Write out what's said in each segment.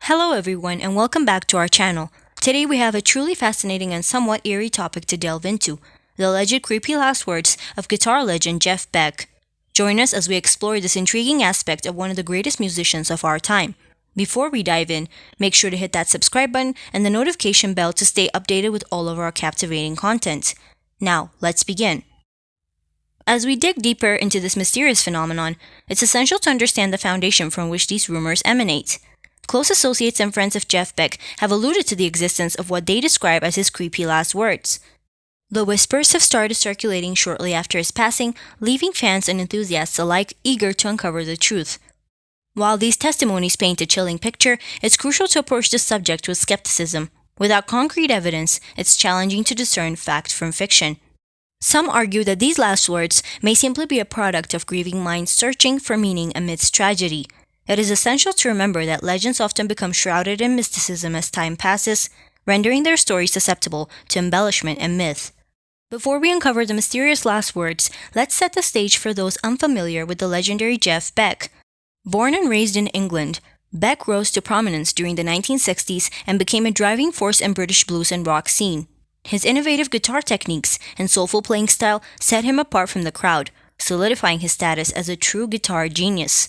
Hello, everyone, and welcome back to our channel. Today we have a truly fascinating and somewhat eerie topic to delve into: the alleged creepy last words of guitar legend Jeff Beck. Join us as we explore this intriguing aspect of one of the greatest musicians of our time. Before we dive in, make sure to hit that subscribe button and the notification bell to stay updated with all of our captivating content. Now, let's begin. As we dig deeper into this mysterious phenomenon, it's essential to understand the foundation from which these rumors emanate. Close associates and friends of Jeff Beck have alluded to the existence of what they describe as his creepy last words. The whispers have started circulating shortly after his passing, leaving fans and enthusiasts alike eager to uncover the truth. While these testimonies paint a chilling picture, it's crucial to approach the subject with skepticism. Without concrete evidence, it's challenging to discern fact from fiction. Some argue that these last words may simply be a product of grieving minds searching for meaning amidst tragedy. It is essential to remember that legends often become shrouded in mysticism as time passes, rendering their stories susceptible to embellishment and myth. Before we uncover the mysterious last words, let's set the stage for those unfamiliar with the legendary Jeff Beck. Born and raised in England, Beck rose to prominence during the 1960s and became a driving force in British blues and rock scene. His innovative guitar techniques and soulful playing style set him apart from the crowd, solidifying his status as a true guitar genius.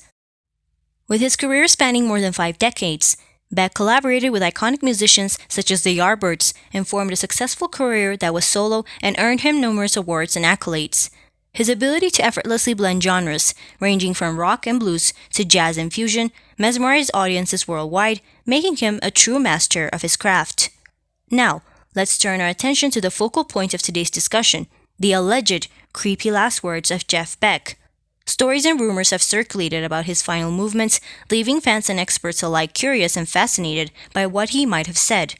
With his career spanning more than 5 decades, Beck collaborated with iconic musicians such as the Yardbirds and formed a successful career that was solo and earned him numerous awards and accolades. His ability to effortlessly blend genres, ranging from rock and blues to jazz and fusion, mesmerized audiences worldwide, making him a true master of his craft. Now, let's turn our attention to the focal point of today's discussion: the alleged creepy last words of Jeff Beck. Stories and rumors have circulated about his final movements, leaving fans and experts alike curious and fascinated by what he might have said.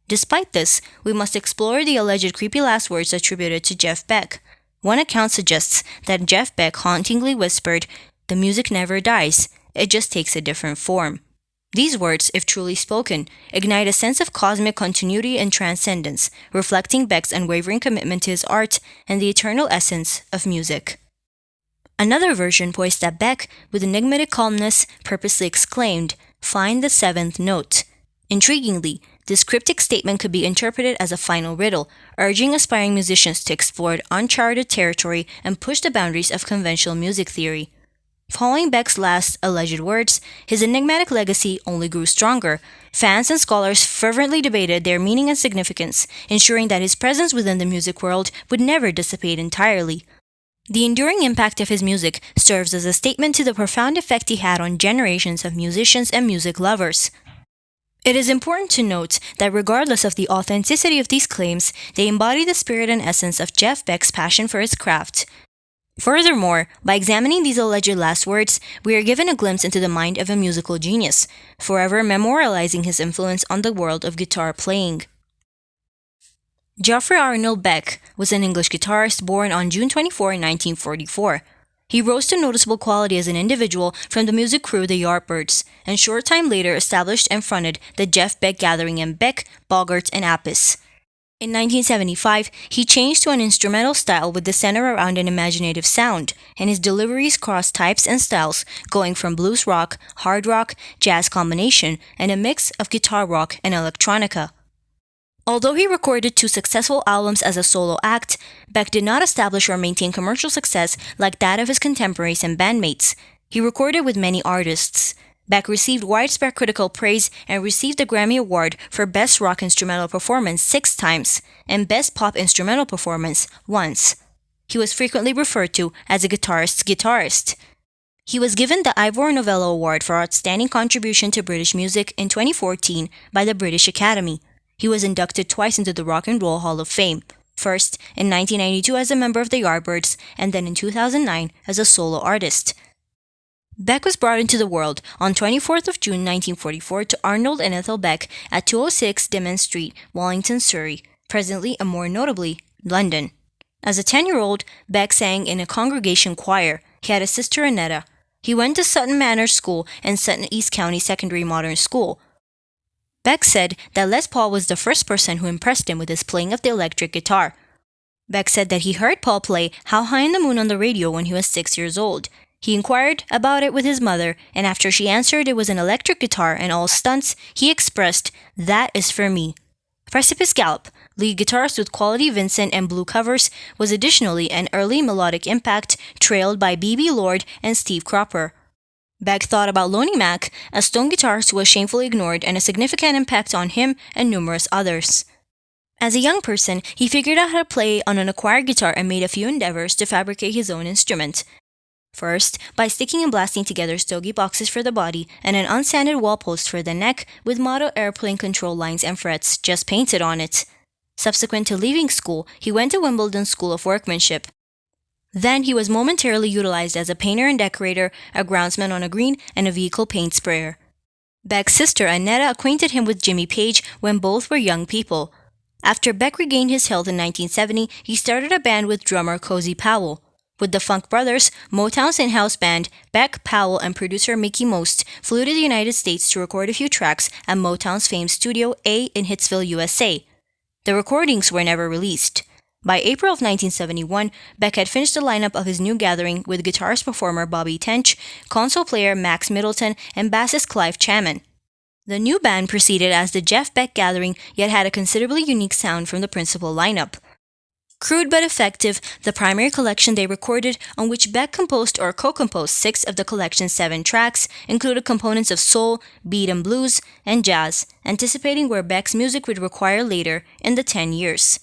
Despite this, we must explore the alleged creepy last words attributed to Jeff Beck. One account suggests that Jeff Beck hauntingly whispered, "The music never dies, it just takes a different form." These words, if truly spoken, ignite a sense of cosmic continuity and transcendence, reflecting Beck's unwavering commitment to his art and the eternal essence of music. Another version points that Beck, with enigmatic calmness, purposely exclaimed, "Find the seventh note." Intriguingly, this cryptic statement could be interpreted as a final riddle, urging aspiring musicians to explore uncharted territory and push the boundaries of conventional music theory. Following Beck's last alleged words, his enigmatic legacy only grew stronger. Fans and scholars fervently debated their meaning and significance, ensuring that his presence within the music world would never dissipate entirely. The enduring impact of his music serves as a statement to the profound effect he had on generations of musicians and music lovers. It is important to note that regardless of the authenticity of these claims, they embody the spirit and essence of Jeff Beck's passion for his craft. Furthermore, by examining these alleged last words, we are given a glimpse into the mind of a musical genius, forever memorializing his influence on the world of guitar playing. Geoffrey Arnold Beck was an English guitarist born on June 24, 1944. He rose to noticeable quality as an individual from the music crew the Yardbirds, and short time later established and fronted the Jeff Beck Gathering in Beck, Bogart, and Apis. In 1975, he changed to an instrumental style with the center around an imaginative sound, and his deliveries crossed types and styles, going from blues rock, hard rock, jazz combination, and a mix of guitar rock and electronica. Although he recorded 2 successful albums as a solo act, Beck did not establish or maintain commercial success like that of his contemporaries and bandmates. He recorded with many artists. Beck received widespread critical praise and received the Grammy Award for Best Rock Instrumental Performance 6 times and Best Pop Instrumental Performance once. He was frequently referred to as a guitarist's guitarist. He was given the Ivor Novello Award for Outstanding Contribution to British Music in 2014 by the British Academy. He was inducted twice into the Rock and Roll Hall of Fame, first in 1992 as a member of the Yardbirds and then in 2009 as a solo artist. Beck was brought into the world on 24th of June 1944 to Arnold and Ethel Beck at 206 Dimond Street, Wallington, Surrey, presently and more notably, London. As a 10-year-old, Beck sang in a congregation choir. He had a sister, Annetta. He went to Sutton Manor School and Sutton East County Secondary Modern School. Beck said that Les Paul was the first person who impressed him with his playing of the electric guitar. Beck said that he heard Paul play How High in the Moon on the radio when he was 6 years old. He inquired about it with his mother, and after she answered it was an electric guitar and all stunts, he expressed, "That is for me." Precipice Gallop, lead guitarist with Quality Vincent and Blue covers, was additionally an early melodic impact, trailed by B.B. Lord and Steve Cropper. Beck thought about Lonnie Mack, a stone guitarist who was shamefully ignored and a significant impact on him and numerous others. As a young person, he figured out how to play on an acquired guitar and made a few endeavors to fabricate his own instrument. First, by sticking and blasting together stogie boxes for the body and an unsanded wall post for the neck with model airplane control lines and frets just painted on it. Subsequent to leaving school, he went to Wimbledon School of Workmanship. Then he was momentarily utilized as a painter and decorator, a groundsman on a green, and a vehicle paint sprayer. Beck's sister Annetta acquainted him with Jimmy Page when both were young people. After Beck regained his health in 1970, he started a band with drummer Cozy Powell. With the Funk Brothers, Motown's in-house band, Beck, Powell, and producer Mickey Most flew to the United States to record a few tracks at Motown's famed Studio A in Hitsville, USA. The recordings were never released. By April of 1971, Beck had finished the lineup of his new gathering with guitarist-performer Bobby Tench, console player Max Middleton, and bassist Clive Chaman. The new band proceeded as the Jeff Beck Gathering, yet had a considerably unique sound from the principal lineup. Crude but effective, the primary collection they recorded, on which Beck composed or co-composed 6 of the collection's 7 tracks, included components of soul, beat and blues, and jazz, anticipating where Beck's music would require later in the 10 years.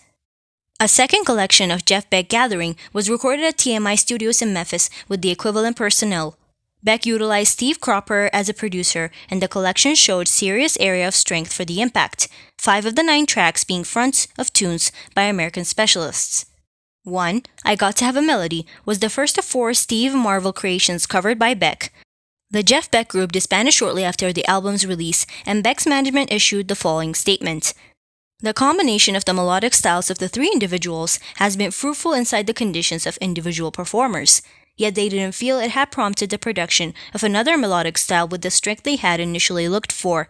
A second collection of Jeff Beck Gathering was recorded at TMI Studios in Memphis with the equivalent personnel. Beck utilized Steve Cropper as a producer, and the collection showed serious area of strength for the impact, 5 of the 9 tracks being fronts of tunes by American specialists. 1, I Got to Have a Melody, was the first of 4 Steve Marvel creations covered by Beck. The Jeff Beck group disbanded shortly after the album's release, and Beck's management issued the following statement. The combination of the melodic styles of the 3 individuals has been fruitful inside the conditions of individual performers. Yet they didn't feel it had prompted the production of another melodic style with the strength they had initially looked for.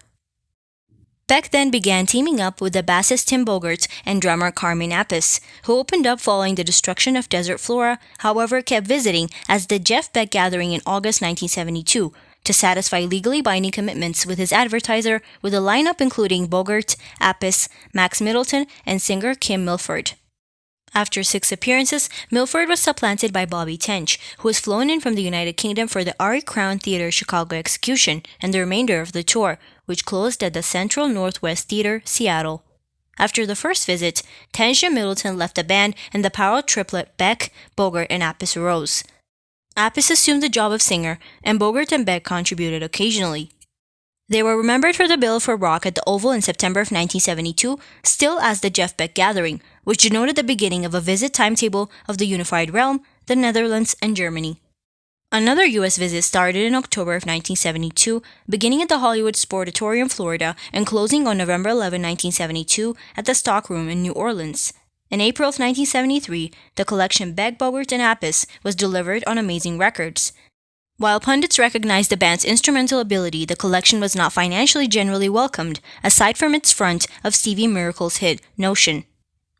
Beck then began teaming up with the bassist Tim Bogert and drummer Carmine Appice, who opened up following the destruction of Desert Flora, however kept visiting as the Jeff Beck Gathering in August 1972 to satisfy legally binding commitments with his advertiser, with a lineup including Bogert, Appice, Max Middleton, and singer Kim Milford. After 6 appearances, Milford was supplanted by Bobby Tench, who was flown in from the United Kingdom for the Ari Crown Theatre Chicago execution and the remainder of the tour, which closed at the Central Northwest Theatre, Seattle. After the first visit, Tench and Middleton left the band and the power triplet Beck, Bogert, and Appice arose. Appice assumed the job of singer, and Bogert and Beck contributed occasionally. They were remembered for the bill for Rock at the Oval in September of 1972, still as the Jeff Beck Gathering, which denoted the beginning of a visit timetable of the Unified Realm, the Netherlands, and Germany. Another U.S. visit started in October of 1972, beginning at the Hollywood Sportatorium, Florida, and closing on November 11, 1972, at the Stock Room in New Orleans. In April of 1973, the collection Beck, Bogert, and Appice was delivered on Amazing Records. While pundits recognized the band's instrumental ability, the collection was not financially generally welcomed, aside from its front of Stevie Miracle's hit, Notion.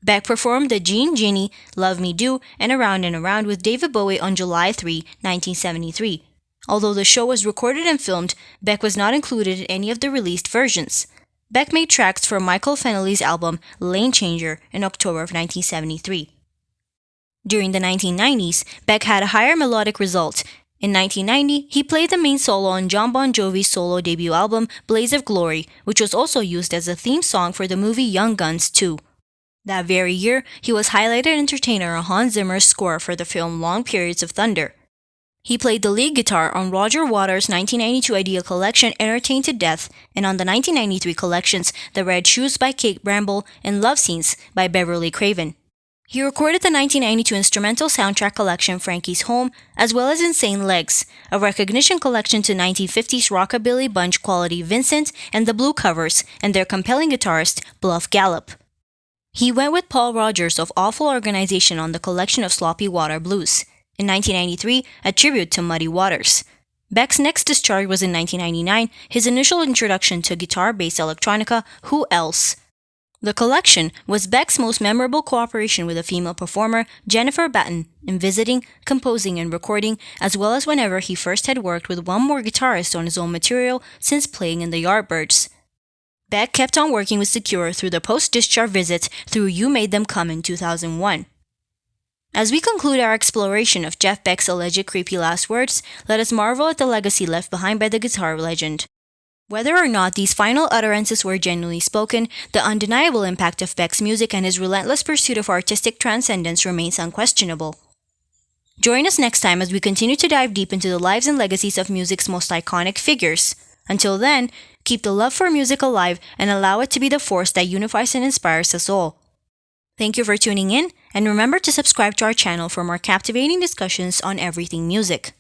Beck performed the Gene Genie, Love Me Do, and Around with David Bowie on July 3, 1973. Although the show was recorded and filmed, Beck was not included in any of the released versions. Beck made tracks for Michael Fennelly's album Lane Changer in October of 1973. During the 1990s, Beck had a higher melodic result. In 1990, he played the main solo on John Bon Jovi's solo debut album, Blaze of Glory, which was also used as a theme song for the movie Young Guns 2. That very year, he was highlighted entertainer on Hans Zimmer's score for the film Long Periods of Thunder. He played the lead guitar on Roger Waters' 1992 Idea collection Entertained to Death and on the 1993 collections The Red Shoes by Kate Bramble and Love Scenes by Beverly Craven. He recorded the 1992 instrumental soundtrack collection Frankie's Home, as well as Insane Legs, a recognition collection to 1950s rockabilly bunch Quality Vincent and the Blue Covers and their compelling guitarist Bluff Gallop. He went with Paul Rogers of Awful Organization on the collection of Sloppy Water Blues. In 1993, a tribute to Muddy Waters. Beck's next discharge was in 1999, his initial introduction to guitar-based electronica, Who Else? The collection was Beck's most memorable cooperation with a female performer, Jennifer Batten, in visiting, composing, and recording, as well as whenever he first had worked with one more guitarist on his own material since playing in the Yardbirds. Beck kept on working with Secure through the post-discharge visits through You Made Them Come in 2001. As we conclude our exploration of Jeff Beck's alleged creepy last words, let us marvel at the legacy left behind by the guitar legend. Whether or not these final utterances were genuinely spoken, the undeniable impact of Beck's music and his relentless pursuit of artistic transcendence remains unquestionable. Join us next time as we continue to dive deep into the lives and legacies of music's most iconic figures. Until then, keep the love for music alive and allow it to be the force that unifies and inspires us all. Thank you for tuning in, and remember to subscribe to our channel for more captivating discussions on everything music.